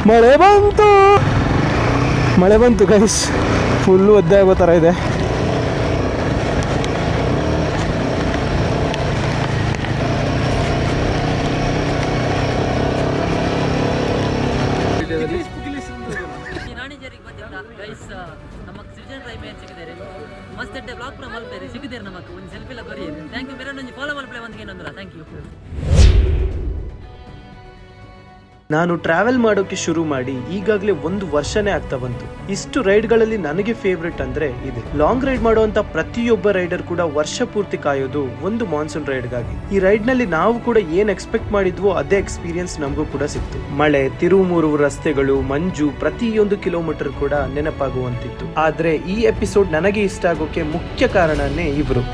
ಮಳೆ ಬಂತು guys, full ಒದ್ದೆ ಆಗೋ ಥರ ಇದೆ. ನಾನು ಟ್ರಾವೆಲ್ ಮಾಡೋಕೆ ಶುರು ಮಾಡಿ ಈಗಾಗಲೇ 1 ವರ್ಷನೇ ಆಗ್ತಾ ಬಂತು. ಇಷ್ಟು ರೈಡ್ಗಳಲ್ಲಿ ನನಗೆ ಫೇವ್ರೆಟ್ ಅಂದ್ರೆ ಇದೆ. ಲಾಂಗ್ ರೈಡ್ ಮಾಡುವಂತ ಪ್ರತಿಯೊಬ್ಬ ರೈಡರ್ ಕೂಡ ವರ್ಷ ಪೂರ್ತಿ ಕಾಯೋದು ಒಂದು ಮಾನ್ಸೂನ್ ರೈಡ್ಗಾಗಿ. ಈ ರೈಡ್ ನಲ್ಲಿ ನಾವು ಕೂಡ ಏನ್ ಎಕ್ಸ್ಪೆಕ್ಟ್ ಮಾಡಿದ್ವೋ ಅದೇ ಎಕ್ಸ್ಪೀರಿಯನ್ಸ್ ನಮಗೂ ಕೂಡ ಸಿಕ್ತು. ಮಳೆ, ತಿರುವು ರಸ್ತೆಗಳು, ಮಂಜು, ಪ್ರತಿಯೊಂದು ಕಿಲೋಮೀಟರ್ ಕೂಡ ನೆನಪಾಗುವಂತಿತ್ತು. ಆದ್ರೆ ಈ ಎಪಿಸೋಡ್ ನನಗೆ ಇಷ್ಟ ಆಗೋಕೆ ಮುಖ್ಯ ಕಾರಣನೇ ಇಬ್ರು.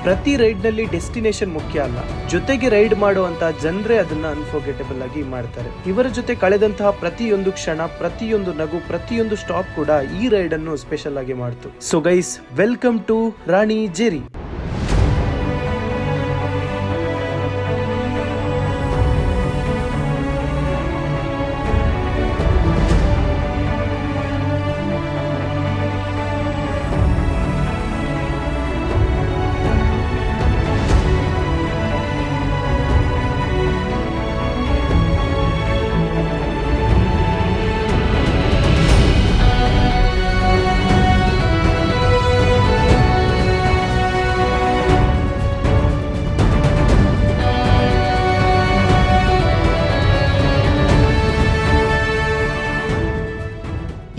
ಪ್ರತಿ ರೈಡ್ ನಲ್ಲಿ ಡೆಸ್ಟಿನೇಷನ್ ಮುಖ್ಯ ಅಲ್ಲ, ಜೊತೆಗೆ ರೈಡ್ ಮಾಡುವಂತಹ ಜನರೇ ಅದನ್ನ ಅನ್ಫರ್ಗೆಟಬಲ್ ಆಗಿ ಮಾಡ್ತಾರೆ. ಇವರ ಜೊತೆ ಕಳೆದಂತಹ ಪ್ರತಿಯೊಂದು ಕ್ಷಣ, ಪ್ರತಿಯೊಂದು ನಗು, ಪ್ರತಿಯೊಂದು ಸ್ಟಾಪ್ ಕೂಡ ಈ ರೈಡ್ ಅನ್ನು ಸ್ಪೆಷಲ್ ಆಗಿ ಮಾಡ್ತು. So guys, welcome to Rani Jerry.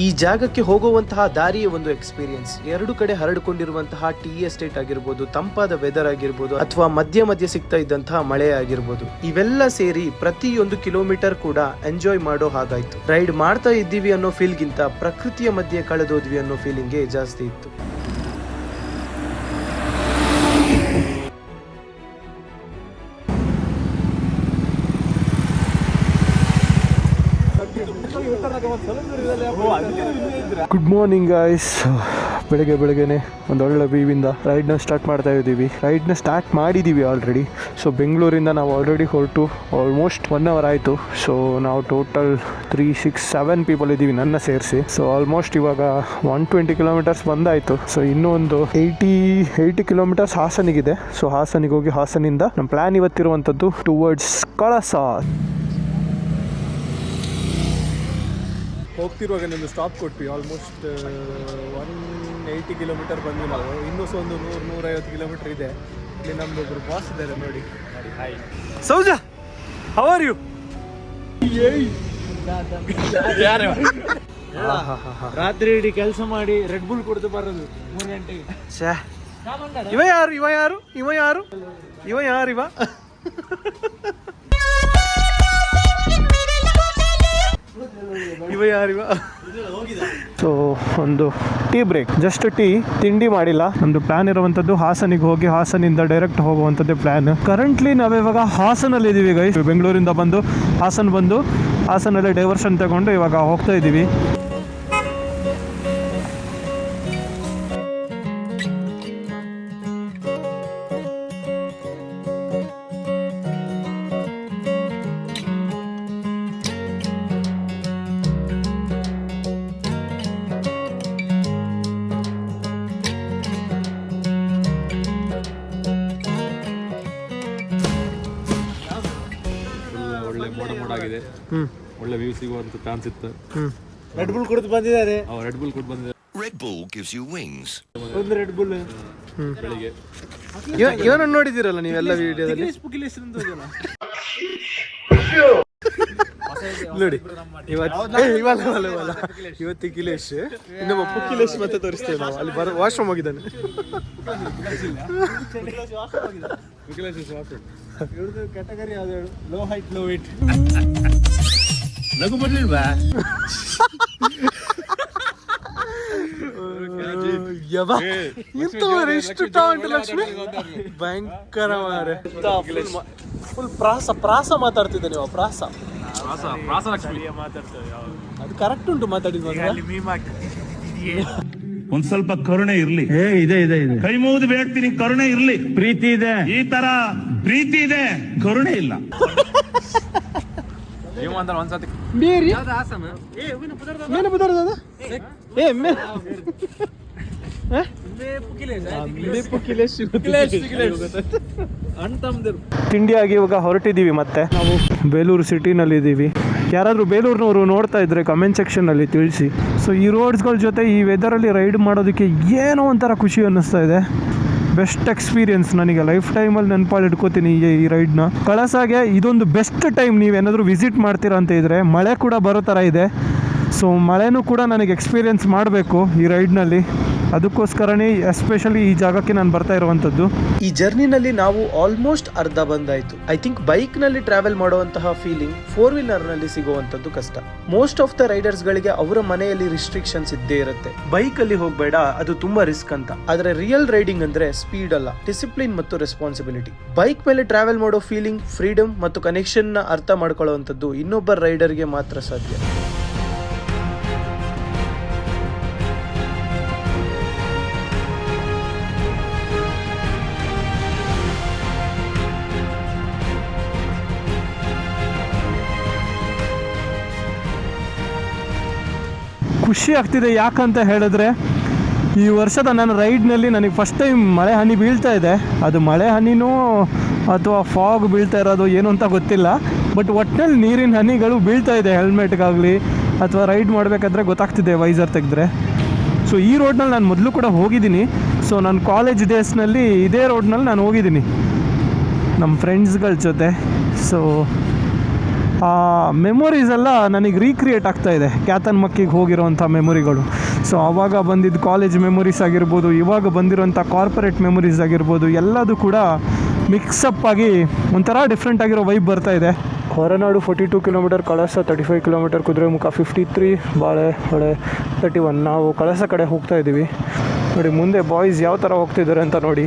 ಈ ಜಾಗಕ್ಕೆ ಹೋಗುವಂತಹ ದಾರಿಯ ಒಂದು ಎಕ್ಸ್ಪೀರಿಯನ್ಸ್. 2 ಕಡೆ ಹರಡಿಕೊಂಡಿರುವಂತಹ ಟೀ ಎಸ್ಟೇಟ್ ಆಗಿರ್ಬೋದು, ತಂಪಾದ ವೆದರ್ ಆಗಿರ್ಬೋದು, ಅಥವಾ ಮಧ್ಯ ಸಿಗ್ತಾ ಇದ್ದಂತಹ ಮಳೆ ಆಗಿರ್ಬೋದು, ಇವೆಲ್ಲ ಸೇರಿ ಪ್ರತಿಯೊಂದು ಕಿಲೋಮೀಟರ್ ಕೂಡ ಎಂಜಾಯ್ ಮಾಡೋ ಹಾಗಾಯ್ತು. ರೈಡ್ ಮಾಡ್ತಾ ಇದ್ದೀವಿ ಅನ್ನೋ ಫೀಲ್ಗಿಂತ ಪ್ರಕೃತಿಯ ಮಧ್ಯೆ ಕಳೆದೋದ್ವಿ ಅನ್ನೋ ಫೀಲಿಂಗೇ ಜಾಸ್ತಿ ಇತ್ತು. Good morning guys. ಬೆಳಗ್ಗೆನೆ ಒಂದೊಳ್ಳೆ ವ್ಯೂವಿಂದ ರೈಡ್ನ ಸ್ಟಾರ್ಟ್ ಮಾಡ್ತಾ ಇದ್ದೀವಿ. ರೈಡ್ನ ಸ್ಟಾರ್ಟ್ ಮಾಡಿದ್ದೀವಿ ಆಲ್ರೆಡಿ. ಸೊ ಬೆಂಗಳೂರಿಂದ ನಾವು ಆಲ್ರೆಡಿ ಹೊರಟು ಆಲ್ಮೋಸ್ಟ್ 1 hour ಆಯಿತು. ಸೊ ನಾವು ಟೋಟಲ್ 3, 6, 7 ಪೀಪಲ್ ಇದ್ದೀವಿ ನನ್ನ ಸೇರಿಸಿ. ಸೊ ಆಲ್ಮೋಸ್ಟ್ ಇವಾಗ 120 ಕಿಲೋಮೀಟರ್ಸ್ ಬಂದಾಯಿತು. ಸೊ ಇನ್ನೂ ಒಂದು 80 ಕಿಲೋಮೀಟರ್ಸ್ ಹಾಸನಿಗಿದೆ. ಸೊ ಹಾಸನಿಗೆ ಹೋಗಿ ಹಾಸನಿಂದ ನಮ್ಮ ಪ್ಲ್ಯಾನ್ ಇವತ್ತಿರುವಂಥದ್ದು ಟುವರ್ಡ್ಸ್ ಕಳಸ. ಹೋಗ್ತಿರುವಾಗ ನಮ್ಮದು ಸ್ಟಾಪ್ ಕೊಟ್ವಿ. ಆಲ್ಮೋಸ್ಟ್ 180 ಕಿಲೋಮೀಟರ್ ಬಂದ್ವಿ ನಾವು. ಇನ್ನೂ ಒಂದು 100-150 ಕಿಲೋಮೀಟರ್ ಇದೆ. ಇಲ್ಲಿ ನಮ್ದೊಬ್ರು ಬಾಸ್ ಇದ್ದಾರೆ ನೋಡಿ. ಹಾಯ್ ಸೌಜಾ, ಹೌ ಆರ್ ಯು? ರಾತ್ರಿ ಇಡೀ ಕೆಲಸ ಮಾಡಿ ರೆಡ್ ಬುಲ್ ಕುಡಿದು ಬರೋದು 3 ಗಂಟೆಗೆ. ಇವ ಯಾರು? ಸೊ ಒಂದು ಟೀ ಬ್ರೇಕ್, ಜಸ್ಟ್ ಟೀ, ತಿಂಡಿ ಮಾಡಿಲ್ಲ. ನಮ್ದು ಪ್ಲಾನ್ ಇರುವಂತದ್ದು ಹಾಸನಿಗೆ ಹೋಗಿ ಹಾಸನಿಂದ ಡೈರೆಕ್ಟ್ ಹೋಗುವಂಥದ್ದೇ ಪ್ಲಾನ್. ಕರೆಂಟ್ಲಿ ನಾವಿವಾಗ ಹಾಸನಲ್ಲಿ ಇದ್ದೀವಿ ಗೈಸ್. ಬೆಂಗಳೂರಿಂದ ಬಂದು ಹಾಸನಲ್ಲೇ ಡೈವರ್ಷನ್ ತಗೊಂಡು ಇವಾಗ ಹೋಗ್ತಾ ಇದ್ದೀವಿ. ಆಗಿದೆ. ಒಳ್ಳೆ ವ್ಯೂ ಸಿಗುವಂತ ಚಾನ್ಸ್ ಇತ್ತು. ರೆಡ್ ಬುಲ್ ಕುಡಿದು ಬಂದಿದ್ದಾರೆ. Red Bull gives you wings. ಒಂದು ರೆಡ್ ಬುಲ್ ಬೆಳಿಗ್ಗೆ ಇವನನ್ನು ನೋಡಿದಿರಲ್ಲ ನೀವೆಲ್ಲ ವಿಡಿಯೋದಲ್ಲಿ ನೋಡಿ. ಇವತ್ತು ಕಿಲೇಶ್, ಇನ್ನೊಬ್ಬ ಪುಕ್ಕಿಲೇಶ್ ಮತ್ತೆ ತೋರಿಸ್ತೇವೆ ನಾವು. ಅಲ್ಲಿ ವಾಶ್ರೂಮ್ ಹೋಗಿದ್ದಾನೆ. ಕ್ಯಾಟಗರಿ ಯಾವ್ದು? Low height low weight. ನಗು ಬರ್ಲಿಲ್ವಾ? ಯಬ್ಬಾ ಇಂಥವ್ರು ಎಷ್ಟು ಟಾಂಟ್ ಲಕ್ಷ್ಮಿ ಭಯಂಕರ ಮಾರೆ ಫುಲ್ ಪ್ರಾಸ ಮಾತಾಡ್ತಿದ್ದೆ ನೀವು ಪ್ರಾಸ ಅದು ಕರೆಕ್ಟ್ ಉಂಟು ಮಾತಾಡಿದ್ ಒಂದ್ ಸ್ವಲ್ಪ ಕರುಣೆ ಇರ್ಲಿ. ಇದೆ ಕೈ ಮುಗಿದು ಬೇಡ್ತೀನಿ, ಕರುಣೆ ಇರ್ಲಿ. ಪ್ರೀತಿ ಇದೆ, ಈ ತರ ಪ್ರೀತಿ ಇದೆ, ಕರುಣೆ ಇಲ್ಲ. ಒಂದ್ಸತಿ ತಿಂಡಿಯಾಗಿ ಇವಾಗ ಹೊರಟಿದ್ದೀವಿ. ಮತ್ತೆ ನಾವು ಬೇಲೂರು ಸಿಟಿನಲ್ಲಿ ಇದ್ದೀವಿ. ಯಾರಾದರೂ ಬೇಲೂರಿನವರು ನೋಡ್ತಾ ಇದ್ರೆ ಕಮೆಂಟ್ ಸೆಕ್ಷನಲ್ಲಿ ತಿಳಿಸಿ. ಸೊ ಈ ರೋಡ್ಸ್ಗಳ ಜೊತೆ ಈ ವೆದರಲ್ಲಿ ರೈಡ್ ಮಾಡೋದಕ್ಕೆ ಏನೋ ಒಂಥರ ಖುಷಿ ಅನ್ನಿಸ್ತಾ ಇದೆ. ಬೆಸ್ಟ್ ಎಕ್ಸ್ಪೀರಿಯನ್ಸ್, ನನಗೆ ಲೈಫ್ ಟೈಮಲ್ಲಿ ನೆನಪಾಳು ಇಟ್ಕೋತೀನಿ ಈ ರೈಡ್ನ. ಕಳಸಾಗೆ ಇದೊಂದು ಬೆಸ್ಟ್ ಟೈಮ್ ನೀವೇನಾದರೂ ವಿಸಿಟ್ ಮಾಡ್ತೀರಾ ಅಂತ ಇದ್ದರೆ. ಮಳೆ ಕೂಡ ಬರೋ ಥರ ಇದೆ. ಸೊ ಮಳೆನೂ ಕೂಡ ನನಗೆ ಎಕ್ಸ್ಪೀರಿಯನ್ಸ್ ಮಾಡಬೇಕು ಈ ರೈಡ್ನಲ್ಲಿ. ಅದಕ್ಕೋಸ್ಕರನೇ ಎಸ್ಪೆಷಲಿ ಈ ಜಾಗಕ್ಕೆ ನಾನು ಬರ್ತಾ ಇರುವಂಥದ್ದು. ಈ ಜರ್ನಿನಲ್ಲಿ ನಾವು ಆಲ್ಮೋಸ್ಟ್ ಅರ್ಧ ಬಂದಾಯಿತು. ಐ ಥಿಂಕ್ ಬೈಕ್ನಲ್ಲಿ ಟ್ರಾವೆಲ್ ಮಾಡುವಂತಹ ಫೀಲಿಂಗ್ 4-ವೀಲರ್ನಲ್ಲಿ ಸಿಗುವಂಥದ್ದು ಕಷ್ಟ. ಮೋಸ್ಟ್ ಆಫ್ ದ ರೈಡರ್ಸ್ಗಳಿಗೆ ಅವರ ಮನೆಯಲ್ಲಿ ರಿಸ್ಟ್ರಿಕ್ಷನ್ಸ್ ಇದ್ದೇ ಇರುತ್ತೆ. ಬೈಕಲ್ಲಿ ಹೋಗಬೇಡ, ಅದು ತುಂಬಾ ರಿಸ್ಕ್ ಅಂತ. ಆದರೆ ರಿಯಲ್ ರೈಡಿಂಗ್ ಅಂದ್ರೆ ಸ್ಪೀಡ್ ಅಲ್ಲ, ಡಿಸಿಪ್ಲಿನ್ ಮತ್ತು ರೆಸ್ಪಾನ್ಸಿಬಿಲಿಟಿ. ಬೈಕ್ ಮೇಲೆ ಟ್ರಾವೆಲ್ ಮಾಡೋ ಫೀಲಿಂಗ್, ಫ್ರೀಡಮ್ ಮತ್ತು ಕನೆಕ್ಷನ್ ನ ಅರ್ಥ ಮಾಡ್ಕೊಳ್ಳುವಂಥದ್ದು ಇನ್ನೊಬ್ಬ ರೈಡರ್ಗೆ ಮಾತ್ರ ಸಾಧ್ಯ. ಖುಷಿ ಆಗ್ತಿದೆ. ಯಾಕಂತ ಹೇಳಿದ್ರೆ ಈ ವರ್ಷದ ನನ್ನ ರೈಡ್ನಲ್ಲಿ ನನಗೆ ಫಸ್ಟ್ ಟೈಮ್ ಮಳೆ ಹನಿ ಬೀಳ್ತಾ ಇದೆ. ಅದು ಮಳೆ ಹನಿನೂ ಅಥವಾ ಫಾಗ್ ಬೀಳ್ತಾ ಇರೋದು ಏನು ಅಂತ ಗೊತ್ತಿಲ್ಲ. ಬಟ್ ಒಟ್ಟಿನಲ್ಲಿ ನೀರಿನ ಹನಿಗಳು ಬೀಳ್ತಾ ಇದೆ ಹೆಲ್ಮೆಟ್ಗಾಗಲಿ ಅಥವಾ ರೈಡ್ ಮಾಡಬೇಕಾದ್ರೆ ಗೊತ್ತಾಗ್ತಿದೆ ವೈಸರ್ ತೆಗೆದ್ರೆ. ಸೊ ಈ ರೋಡ್ನಲ್ಲಿ ನಾನು ಮೊದಲು ಕೂಡ ಹೋಗಿದ್ದೀನಿ. ಸೊ ನನ್ನ ಕಾಲೇಜ್ ಡೇಸ್ನಲ್ಲಿ ಇದೇ ರೋಡ್ನಲ್ಲಿ ನಾನು ಹೋಗಿದ್ದೀನಿ ನಮ್ಮ ಫ್ರೆಂಡ್ಸ್ಗಳ ಜೊತೆ. ಸೊ ಆ ಮೆಮೊರೀಸ್ ಎಲ್ಲ ನನಗೆ ರೀಕ್ರಿಯೇಟ್ ಆಗ್ತಾ ಇದೆ, ಕ್ಯಾತನ್ಮಕ್ಕಿಗೆ ಹೋಗಿರೋವಂಥ ಮೆಮೊರಿಗಳು. ಸೊ ಆವಾಗ ಬಂದಿದ್ದು ಕಾಲೇಜ್ ಮೆಮೊರೀಸ್ ಆಗಿರ್ಬೋದು, ಇವಾಗ ಬಂದಿರೋಂಥ ಕಾರ್ಪೊರೇಟ್ ಮೆಮೊರೀಸ್ ಆಗಿರ್ಬೋದು, ಎಲ್ಲದೂ ಕೂಡ ಮಿಕ್ಸಪ್ ಆಗಿ ಒಂಥರ ಡಿಫ್ರೆಂಟ್ ಆಗಿರೋ ವೈಬ್ ಬರ್ತಾ ಇದೆ. ಹೊರನಾಡು 42 ಕಿಲೋಮೀಟರ್, ಕಳಸ 35 ಕಿಲೋಮೀಟರ್, ಕುದುರೆಮುಖ 53, ಬಾಳೆಹೊಳೆ 31. ನಾವು ಕಳಸ ಕಡೆ ಹೋಗ್ತಾ ಇದ್ದೀವಿ. ನೋಡಿ ಮುಂದೆ ಬಾಯ್ಸ್ ಯಾವ ಥರ ಹೋಗ್ತಿದ್ದಾರೆ ಅಂತ ನೋಡಿ,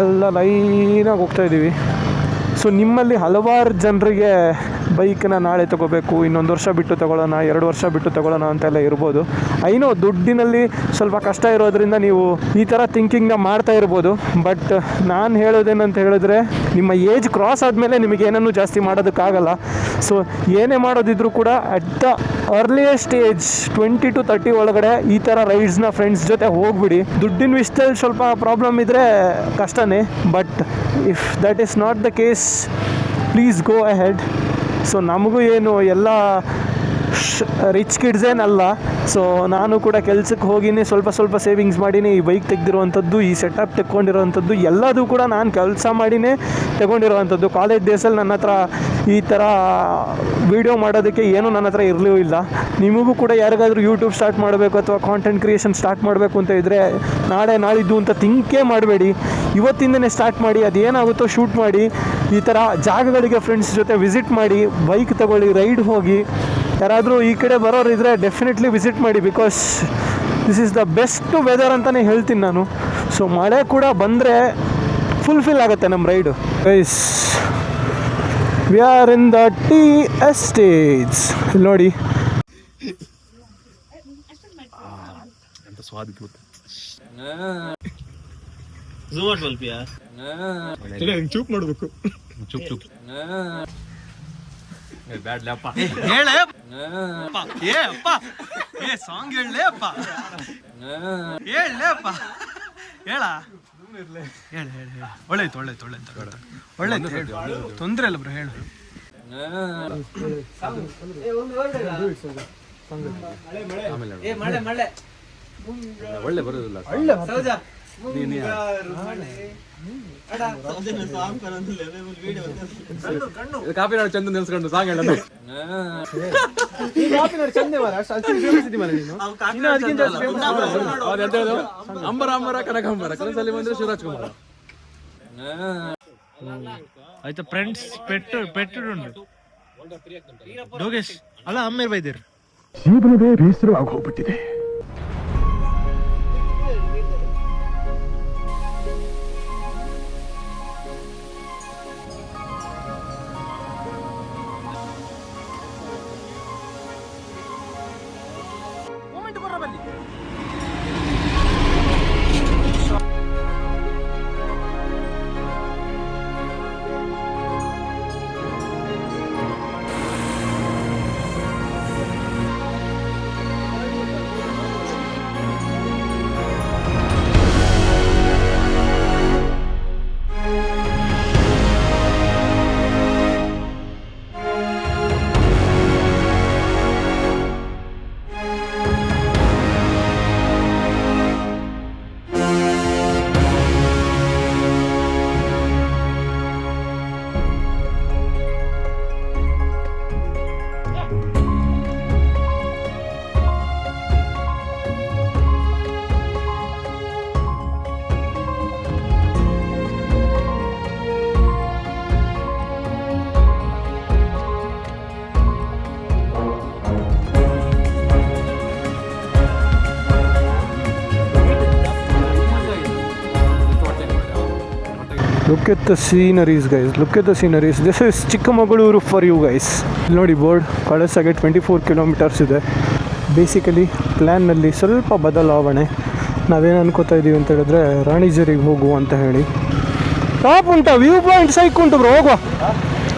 ಎಲ್ಲ ಲೈನಾಗಿ ಹೋಗ್ತಾ ಇದ್ದೀವಿ. ಸೊ ನಿಮ್ಮಲ್ಲಿ ಹಲವಾರು ಜನರಿಗೆ ಬೈಕನ್ನ ನಾಳೆ ತೊಗೋಬೇಕು, ಇನ್ನೊಂದು ವರ್ಷ ಬಿಟ್ಟು ತೊಗೊಳ್ಳೋಣ, 2 ವರ್ಷ ಬಿಟ್ಟು ತೊಗೊಳ್ಳೋಣ ಅಂತೆಲ್ಲ ಇರ್ಬೋದು. ಐನೋ ದುಡ್ಡಿನಲ್ಲಿ ಸ್ವಲ್ಪ ಕಷ್ಟ ಇರೋದ್ರಿಂದ ನೀವು ಈ ಥರ ಥಿಂಕಿಂಗ್ನ ಮಾಡ್ತಾ ಇರ್ಬೋದು. ಬಟ್ ನಾನು ಹೇಳೋದೇನಂತ ಹೇಳಿದ್ರೆ, ನಿಮ್ಮ ಏಜ್ ಕ್ರಾಸ್ ಆದಮೇಲೆ ನಿಮಗೆ ಏನನ್ನೂ ಜಾಸ್ತಿ ಮಾಡೋದಕ್ಕಾಗಲ್ಲ. ಸೊ ಏನೇ ಮಾಡೋದಿದ್ರೂ ಕೂಡ at the earliest age 20 to 30 ಒಳಗಡೆ ಈ ಥರ ರೈಡ್ಸ್ನ ಫ್ರೆಂಡ್ಸ್ ಜೊತೆ ಹೋಗ್ಬಿಡಿ. ದುಡ್ಡಿನ ವಿಷಯದಲ್ಲಿ ಸ್ವಲ್ಪ ಪ್ರಾಬ್ಲಮ್ ಇದ್ದರೆ ಕಷ್ಟನೇ. But if that is not the case, please go ahead. So ನಮಗೂ ಏನು ಎಲ್ಲ ರಿಚ್ ಕಿಡ್ಸ್ ಏನಲ್ಲ. ಸೊ ನಾನು ಕೂಡ ಕೆಲಸಕ್ಕೆ ಹೋಗಿನಿ, ಸ್ವಲ್ಪ ಸೇವಿಂಗ್ಸ್ ಮಾಡಿನಿ ಈ ಬೈಕ್ ತೆಗೆದಿರುವಂಥದ್ದು, ಈ ಸೆಟಪ್ ತೆಕ್ಕೊಂಡಿರೋವಂಥದ್ದು ಎಲ್ಲದೂ ಕೂಡ ನಾನು ಕೆಲಸ ಮಾಡಿನೇ ತಗೊಂಡಿರೋವಂಥದ್ದು. ಕಾಲೇಜ್ ಡೇಸಲ್ಲಿ ನನ್ನ ಹತ್ರ ಈ ಥರ ವೀಡಿಯೋ ಮಾಡೋದಕ್ಕೆ ಏನೂ ನನ್ನ ಹತ್ರ ಇರಲೂ ಇಲ್ಲ. ನಿಮಗೂ ಕೂಡ ಯಾರಿಗಾದರೂ ಯೂಟ್ಯೂಬ್ ಸ್ಟಾರ್ಟ್ ಮಾಡಬೇಕು ಅಥವಾ ಕಾಂಟೆಂಟ್ ಕ್ರಿಯೇಷನ್ ಸ್ಟಾರ್ಟ್ ಮಾಡಬೇಕು ಅಂತ ಇದ್ದರೆ ನಾಳೆ ನಾಳಿದ್ದು ಅಂತ ಥಿಂಕೇ ಮಾಡಬೇಡಿ. ಇವತ್ತಿಂದನೇ ಸ್ಟಾರ್ಟ್ ಮಾಡಿ, ಅದೇನಾಗುತ್ತೋ ಶೂಟ್ ಮಾಡಿ. ಈ ಥರ ಜಾಗಗಳಿಗೆ ಫ್ರೆಂಡ್ಸ್ ಜೊತೆ ವಿಸಿಟ್ ಮಾಡಿ, ಬೈಕ್ ತಗೊಳ್ಳಿ, ರೈಡ್ ಹೋಗಿ. ಯಾರಾದರೂ ಈ ಕಡೆ ಬರೋರು ಇದ್ದರೆ ಡೆಫಿನೆಟ್ಲಿ ವಿಸಿಟ್ ಮಾಡಿ. Because this is the best weather ಅಂತಲೇ ಹೇಳ್ತೀನಿ ನಾನು. ಸೊ ಮಳೆ ಕೂಡ ಬಂದರೆ ಫುಲ್ಫಿಲ್ ಆಗುತ್ತೆ ನಮ್ಮ raid. Guys, we are in the tea estates. ಇಲ್ಲಿ ನೋಡಿ ಎಂತ ಸ್ವಾದ ಇತ್ತು. ಚೂಪ್ ಮಾಡಬೇಕು. ಚುಪ್ ಬ್ಯಾಡ್ ಲೇಪ್ಪ. ಹೇಳೇ ಸಾಂಗ್ ಹೇಳಲೇ ಅಪ್ಪ, ಹೇಳಲೇ ಅಪ್ಪ, ಹೇಳ ಹೇಳ. ಒಳ್ಳೇದು ತೊಂದರೆ ಇಲ್ಲ ಬ್ರೋ, ಹೇಳು. ಒಳ್ಳೆ ಬರೋದಿಲ್ಲ. ಕಾಪಿ ನಾಡು ಚಂದ ನಿಲ್ಸ್ಕೊಂಡು ಸಾಂಗ್ ಹೇಳ. ಅಂಬರ ಅಂಬರ ಕನಕಾಂಬರ ಕನಸಲ್ಲಿ ಬಂದ್ರೆ ಶಿವರಾಜ್ ಕುಮಾರ್. ಆಯ್ತಾ ಫ್ರೆಂಡ್ಸ್, ಪೆಟ್ಟು ಡೋಗೇಶ್ ಅಲ್ಲ ಅಮ್ಮೇರ್ ಬೈದಿರ್. ಜೀವನವೇ ಬೇಸರವಾಗಿ ಹೋಗ್ಬಿಟ್ಟಿದೆ. Look at the sceneries, guys. Look at the sceneries. This is Chikmagaluru for you guys. ಇಲ್ಲಿ ನೋಡಿ ಬೋರ್ಡ್ ಕಳಸಾಗೆ 24 ಕಿಲೋಮೀಟರ್ಸ್ ಇದೆ. ಬೇಸಿಕಲಿ ಪ್ಲ್ಯಾನ್ನಲ್ಲಿ ಸ್ವಲ್ಪ ಬದಲಾವಣೆ. ನಾವೇನು ಅನ್ಕೋತಾ ಇದ್ದೀವಿ ಅಂತ ಹೇಳಿದ್ರೆ ರಾಣಿಜರಿಗೆ ಹೋಗುವ ಅಂತ ಹೇಳಿ. ಟಾಪ್ ಉಂಟಾ, ವ್ಯೂ ಪಾಯಿಂಟ್ ಸೈಕ್ ಉಂಟು ಬ್ರೋ, ಹೋಗುವ.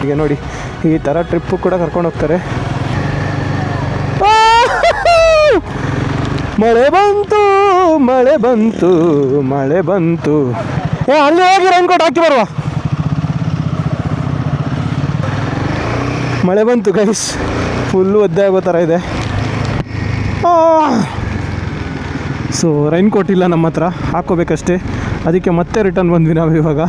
ಈಗ ನೋಡಿ ಈ ಥರ ಟ್ರಿಪ್ಪು ಕೂಡ ಕರ್ಕೊಂಡು ಹೋಗ್ತಾರೆ. ಮಳೆ ಬಂತು ಮಳೆ ಬಂತು ಮಳೆ ಬಂತು. ಅಲ್ಲಿ ಹೋಗಿ ರೈನ್ಕೋಟ್ ಹಾಕಿ ಬರುವ. ಮಳೆ ಬಂತು ಗೈಸ್, ಫುಲ್ಲು ಒದ್ದೆ ಆಗೋ ಥರ ಇದೆ. ಸೊ ರೈನ್ಕೋಟ್ ಇಲ್ಲ ನಮ್ಮ ಹತ್ರ, ಹಾಕ್ಕೋಬೇಕಷ್ಟೇ. ಅದಕ್ಕೆ ಮತ್ತೆ ರಿಟರ್ನ್ ಬಂದ್ವಿ ನಾವು ಇವಾಗ.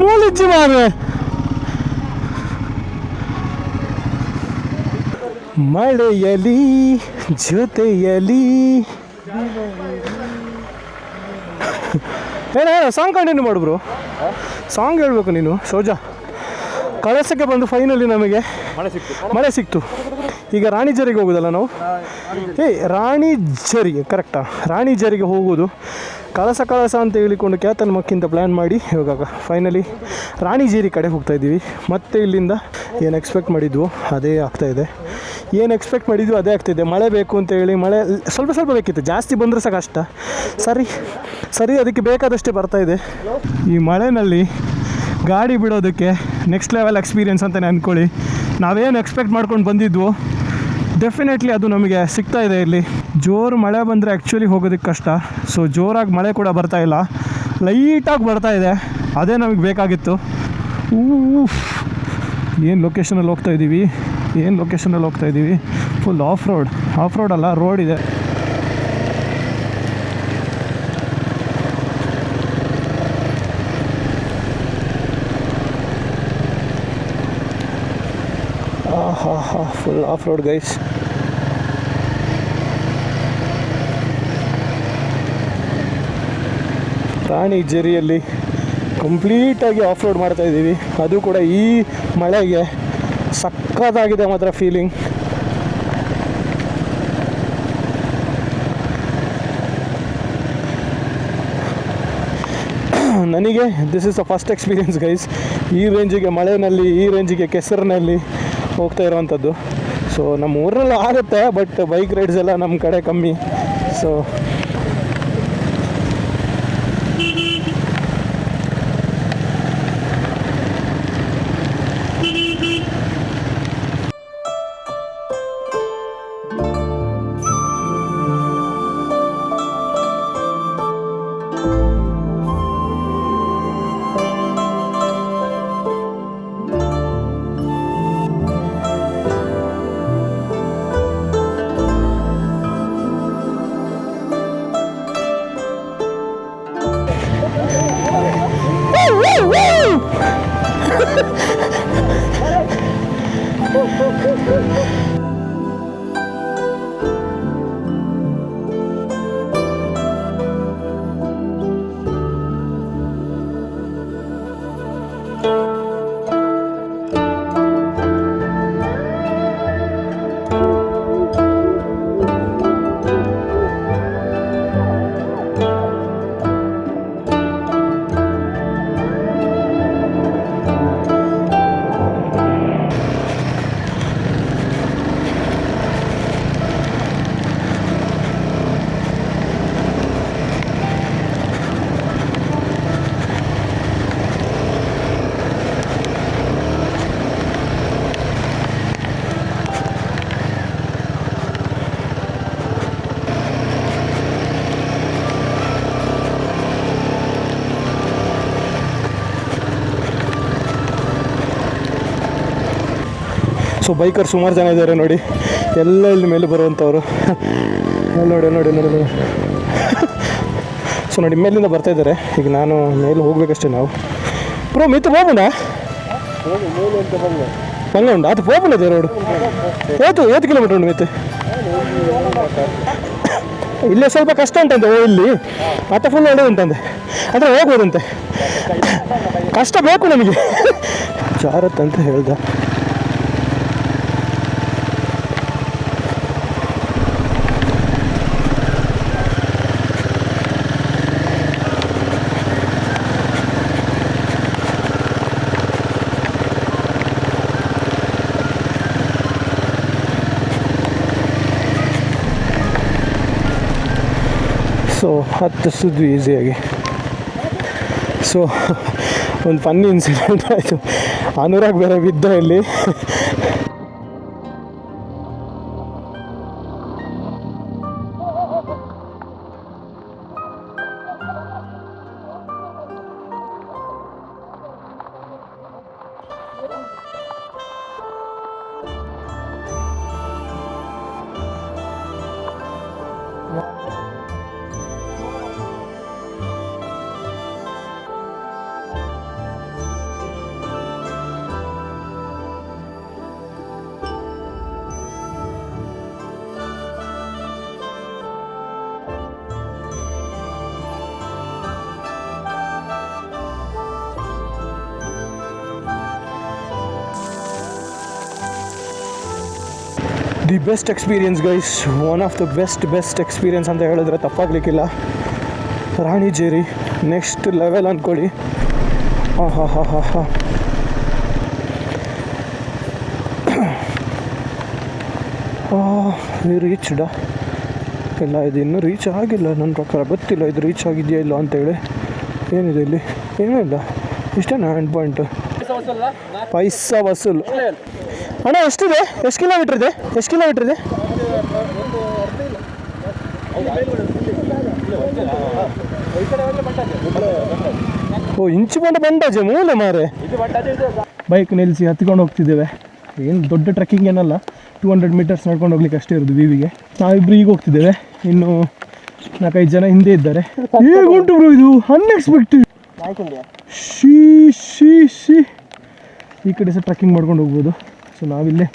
ಮೂಲಿಜ್ಜಿ ಮಾರ್ರೆ, ಮಳೆಯಲಿ ಜೊತೆಯಲಿ. ಏನ ಸಾಂಗ್ ಕಂಟಿನ್ಯೂ ಮಾಡು ಬ್ರೋ, ಸಾಂಗ್ ಹೇಳ್ಬೇಕು ನೀನು. ಸೋಜಾ ಕಳಸಕ್ಕೆ ಬಂದು ಫೈನಲಿ ನಮಗೆ ಮಳೆ ಸಿಕ್ತು. ಈಗ ರಾಣಿಜರಿಗೆ ಹೋಗೋದಲ್ಲ ನಾವು. ರಾಣಿಜರಿಗೆ ಕರೆಕ್ಟಾ, ರಾಣಿಜರಿಗೆ ಹೋಗೋದು. ಕಳಸ ಅಂತ ಹೇಳಿಕೊಂಡು ಕ್ಯಾತನ್ ಮಕ್ಕಿಂತ ಪ್ಲ್ಯಾನ್ ಮಾಡಿ ಇವಾಗ ಫೈನಲಿ ರಾಣಿಜೇರಿ ಕಡೆ ಹೋಗ್ತಾಯಿದ್ದೀವಿ. ಮತ್ತು ಇಲ್ಲಿಂದ ಏನು ಎಕ್ಸ್ಪೆಕ್ಟ್ ಮಾಡಿದ್ವು ಅದೇ ಆಗ್ತಾಯಿದೆ, ಏನು ಎಕ್ಸ್ಪೆಕ್ಟ್ ಮಾಡಿದ್ವು ಅದೇ ಆಗ್ತಿದೆ. ಮಳೆ ಬೇಕು ಅಂತ ಹೇಳಿ ಮಳೆ ಸ್ವಲ್ಪ ಸ್ವಲ್ಪ ಬೇಕಿತ್ತು, ಜಾಸ್ತಿ ಬಂದರೆ ಸಹ ಕಷ್ಟ. ಸರಿ ಅದಕ್ಕೆ ಬೇಕಾದಷ್ಟೇ ಬರ್ತಾಯಿದೆ. ಈ ಮಳೆಯಲ್ಲಿ ಗಾಡಿ ಬಿಡೋದಕ್ಕೆ ನೆಕ್ಸ್ಟ್ ಲೆವೆಲ್ ಎಕ್ಸ್ಪೀರಿಯೆನ್ಸ್ ಅಂತಲೇ ಅಂದ್ಕೊಳ್ಳಿ. ನಾವೇನು ಎಕ್ಸ್ಪೆಕ್ಟ್ ಮಾಡ್ಕೊಂಡು ಬಂದಿದ್ವು ಡೆಫಿನೆಟ್ಲಿ ಅದು ನಮಗೆ ಸಿಗ್ತಾಯಿದೆ. ಇಲ್ಲಿ ಜೋರು ಮಳೆ ಬಂದರೆ ಆ್ಯಕ್ಚುಲಿ ಹೋಗೋದಕ್ಕೆ ಕಷ್ಟ. ಸೊ ಜೋರಾಗಿ ಮಳೆ ಕೂಡ ಬರ್ತಾಯಿಲ್ಲ, ಲೈಟಾಗಿ ಬರ್ತಾಯಿದೆ. ಅದೇ ನಮಗೆ ಬೇಕಾಗಿತ್ತು. ಏನು ಲೊಕೇಶನಲ್ಲಿ ಹೋಗ್ತಾ ಇದ್ದೀವಿ, ಫುಲ್ ಆಫ್ ರೋಡ್ ಅಲ್ಲ, ರೋಡ್ ಇದೆ. Full off road guys. ರಾಣಿಜೇರಿಯಲ್ಲಿ ಕಂಪ್ಲೀಟಾಗಿ ಆಫ್ ರೋಡ್ ಮಾಡ್ತಾಯಿದ್ದೀವಿ. ಅದು ಕೂಡ ಈ ಮಳೆಗೆ ಸಕ್ಕತ್ತಾಗಿದೆ ಮಾತ್ರ ಫೀಲಿಂಗ್. ನನಗೆ this is the first experience guys, ಈ ರೇಂಜಿಗೆ ಮಳೆಯಲ್ಲಿ, ಈ ರೇಂಜಿಗೆ ಕೆಸರಿನಲ್ಲಿ ಹೋಗ್ತಾ ಇರೋವಂಥದ್ದು. ಸೊ ನಮ್ಮ ಊರಲ್ಲೂ ಆಗುತ್ತೆ, ಬಟ್ ಬೈಕ್ ರೈಡ್ಸ್ ಎಲ್ಲ ನಮ್ಮ ಕಡೆ ಕಮ್ಮಿ. ಸೊ ಸೊ ಬೈಕರ್ ಸುಮಾರು ಜನ ಇದ್ದಾರೆ ನೋಡಿ, ಎಲ್ಲ ಇಲ್ಲಿ ಮೇಲೆ ಬರುವಂಥವ್ರು. ನೋಡಿ ನೋಡಿ ನೋಡಿ ನೋಡಿ. ಸೊ ನೋಡಿ ಮೇಲಿಂದ ಬರ್ತಾ ಇದ್ದಾರೆ. ಈಗ ನಾನು ಮೇಲೆ ಹೋಗ್ಬೇಕಷ್ಟೇ ನಾವು. ಬ್ರೋ ಮಿತ್ರ ಹೋಗೋಣ ಹಂಗೆ ಉಂಟು ಅದು ಹೋಗ್ಬಿಡದೆ ರೋಡು ಏತು ಕಿಲೋಮೀಟರ್ ಉಂಟು ಮಿತ್ತೆ ಇಲ್ಲೇ ಸ್ವಲ್ಪ ಕಷ್ಟ ಉಂಟಂತೆ ಇಲ್ಲಿ ಮತ್ತೆ ಫುಲ್ ಒಳ್ಳೆ ಉಂಟಂತೆ ಅಂದರೆ ಹೋಗ್ಬೋದಂತೆ. ಕಷ್ಟ ಬೇಕು ನಮಗೆ ಜಾರತ್ ಅಂತ ಹೇಳ್ದ. ಸೊ ಹತ್ತಿಸಿದ್ವಿ ಈಸಿಯಾಗಿ. ಸೊ ಒಂದು ಫನ್ನಿ ಇನ್ಸಿಡೆಂಟ್ ಆಯಿತು. ಅನುರಾಗ್ ಬೇರೆ ಬಿದ್ದ ಇಲ್ಲಿ. The best experience guys, one of the best experience ಅಂತ ಹೇಳಿದ್ರೆ ತಪ್ಪಾಗಲಿಕ್ಕಿಲ್ಲ. ರಾಣಿಜೇರಿ ನೆಕ್ಸ್ಟ್ ಲೆವೆಲ್ ಅಂದ್ಕೊಳ್ಳಿ. ಹಾಂ ಹಾಂ ಹಾಂ ಹಾಂ ಹಾಂ ರೀಚ್ಡ ಇಲ್ಲ, ಇದು ಇನ್ನೂ ರೀಚ್ ಆಗಿಲ್ಲ ನನ್ನ ಪ್ರಕಾರ. ಗೊತ್ತಿಲ್ಲ ಇದು ರೀಚ್ ಆಗಿದೆಯಾ ಇಲ್ಲ ಅಂತೇಳಿ. ಏನಿದೆ ಇಲ್ಲಿ? ಏನೂ ಇಲ್ಲ, ಇಷ್ಟೇನಾ ಎಂಡ್ ಪಾಯಿಂಟು? ಪೈಸಾ ವಸೂಲ್. ಅಣ್ಣ ಎಷ್ಟಿದೆ? ಎಷ್ಟು ಕಿಲೋಮೀಟ್ರ್ ಇದೆ? ಓ ಇಂಚು ಬಂಡಾಜೆ ಮೂಲೆ ಮಾರೆ. ಬೈಕ್ ನಿಲ್ಲಿಸಿ ಹತ್ಕೊಂಡು ಹೋಗ್ತಿದ್ದೇವೆ. ಏನು ದೊಡ್ಡ ಟ್ರೆಕ್ಕಿಂಗ್ ಏನಲ್ಲ, 200 ಮೀಟರ್ಸ್ ನಡ್ಕೊಂಡು ಹೋಗ್ಲಿಕ್ಕೆ ಅಷ್ಟೇ ಇರೋದು ವಿವಿಗೆ. ನಾವಿಬ್ರು ಈಗ ಹೋಗ್ತಿದ್ದೇವೆ, ಇನ್ನು 4-5 ಜನ ಹಿಂದೆ ಇದ್ದಾರೆ. ಹೇಗುಂಟು ಬ್ರೋ ಇದು, ಅನ್ಎಕ್ಸ್ಪೆಕ್ಟೆಡ್. ಶೀ ಈ ಕಡೆ ಸಹ ಟ್ರೆಕ್ಕಿಂಗ್ ಮಾಡ್ಕೊಂಡು ಹೋಗ್ಬೋದು. ಸೊ ನಾವಿಲ್ಲೇ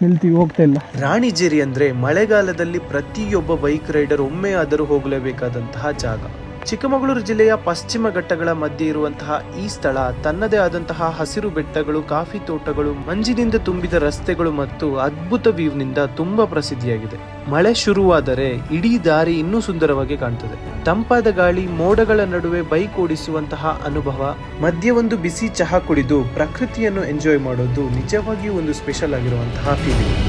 ನಿಲ್ತೀವಿ, ಹೋಗ್ತಾ ಇಲ್ಲ. ರಾಣಿಜೇರಿ ಅಂದರೆ ಮಳೆಗಾಲದಲ್ಲಿ ಪ್ರತಿಯೊಬ್ಬ ಬೈಕ್ ರೈಡರ್ ಒಮ್ಮೆ ಆದರೂ ಹೋಗಲೇಬೇಕಾದಂತಹ ಜಾಗ. ಚಿಕ್ಕಮಗಳೂರು ಜಿಲ್ಲೆಯ ಪಶ್ಚಿಮ ಘಟ್ಟಗಳ ಮಧ್ಯೆ ಇರುವಂತಹ ಈ ಸ್ಥಳ ತನ್ನದೇ ಆದಂತಹ ಹಸಿರು ಬೆಟ್ಟಗಳು, ಕಾಫಿ ತೋಟಗಳು, ಮಂಜಿನಿಂದ ತುಂಬಿದ ರಸ್ತೆಗಳು ಮತ್ತು ಅದ್ಭುತ ವ್ಯೂವ್ನಿಂದ ತುಂಬಾ ಪ್ರಸಿದ್ಧಿಯಾಗಿದೆ. ಮಳೆ ಶುರುವಾದರೆ ಇಡೀ ದಾರಿ ಇನ್ನೂ ಸುಂದರವಾಗಿ ಕಾಣ್ತದೆ. ತಂಪಾದ ಗಾಳಿ, ಮೋಡಗಳ ನಡುವೆ ಬೈಕ್ ಓಡಿಸುವಂತಹ ಅನುಭವ, ಮಧ್ಯೆ ಒಂದು ಬಿಸಿ ಚಹಾ ಕುಡಿದು ಪ್ರಕೃತಿಯನ್ನು ಎಂಜಾಯ್ ಮಾಡೋದು ನಿಜವಾಗಿಯೂ ಒಂದು ಸ್ಪೆಷಲ್ ಆಗಿರುವಂತಹ ಫೀಲಿಂಗ್.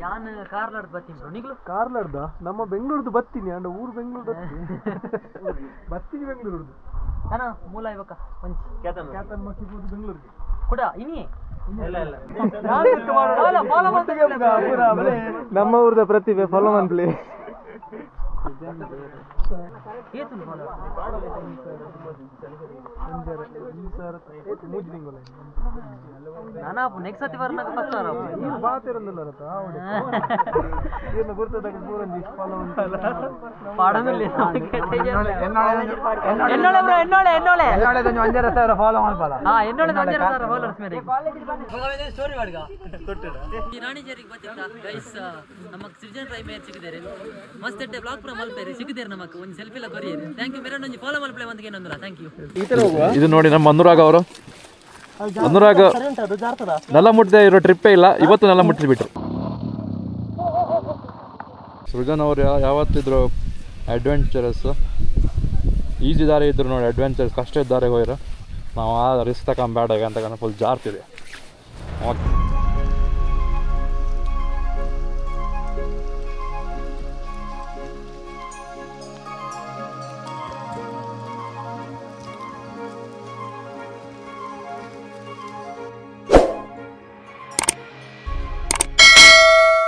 ನಾನು ಕಾರ್ಲಾಡ್ ಬರ್ತೀನಿ ಬ್ರೋ. ನೀಗ್ಲು ಕಾರ್ಲಾಡ್ದ ನಮ್ಮ ಬೆಂಗಳೂರ್ದು ಬತ್ತೀನಿ ಅಂಡ ಊರು ಬೆಂಗಳೂರು ಬತ್ತೀನಿ ಬೆಂಗಳೂರ್ದು ನಾನು ಮೂಲ ಇವಾಗ ಕ್ಯಾತನ್ ಮಕ್ಕಿಬೋದು ಬೆಂಗಳೂರಿಗೆ ಕೂಡ ಇನ್ನಿ ನಮ್ಮ ಊರದ ಪ್ರತಿಭೆ ಫಾಲೋ ಮಾಡ್ಲಿ. ಕೇತುನ್ ಫಾಲೋ ನಾನಾ ನೆಕ್ಸ್ಟ್ ಸತಿ ಬರ್ನಾಗ ಬರ್ತಾರ ಪಾಡನಲ್ಲಿ ಎನ್ನೋಳೆ ಬ್ರೋ ಎನ್ನೋಳೆ ಎನ್ನೋಳೆ ಸ್ಟೋರಿ ಮಾಡ್ಗ ಈ ರಾಣಿಜೇರಿಗೆ ಬತ್ತಿತ್ತ ಗೈಸ್ ನಮಕ್ ಸೃಜನ್ ಟ್ರೈ ಮೇರ್ ಸಿಕ್ಕಿದ್ದಾರೆ ಮಸ್ತ್ ಎಟ್ಟೆ ಬ್ಲಾಗ್ ಪುರ ಮಲ್ಪೇರಿ ಸಿಕ್ಕಿದ್ದಾರೆ ನಮಕ್ ಒಂದು ಸೆಲ್ಫಿ ಎಲ್ಲ ಕೊರಿಯರಿ ಥ್ಯಾಂಕ್ ಯು ಮೇರೆ ಒಂದು ಫಾಲೋ ಮಲ್ಪೇ ಒಂದಿಗೆ ಏನಂದ್ರ ಥ್ಯಾಂಕ್ ಯು ಇದು ನೋಡಿ ನಮ್ಮ ಅನುರಾಗ್ ಅವರು ಅನುರಾಗ್ ನೆಲ ಮುಟ್ಟದೆ ಇರೋ ಟ್ರಿಪ್ಪೇ ಇಲ್ಲ, ಇವತ್ತು ನೆಲ ಮುಟ್ಟಿಸ್ಬಿಟ್ರು. ಸೃಜನ್ ಅವ್ರು ಯಾವತ್ತಿದ್ರು ಅಡ್ವೆಂಚರಸ್, ಈಜಿ ದಾರಿ ಇದ್ರು ನೋಡಿ ಅಡ್ವೆಂಚರ್ಸ್, ಕಷ್ಟ ಇದ್ದ ದಾರಿಗೆ ಹೋಗಿರೋ ನಾವು ಆ ರಿಸ್ಕ್ ತಗೊಂಬೇಡ ಅಂತ ಫುಲ್ ಜಾರ್ತಿದೆ. ಓಕೆ.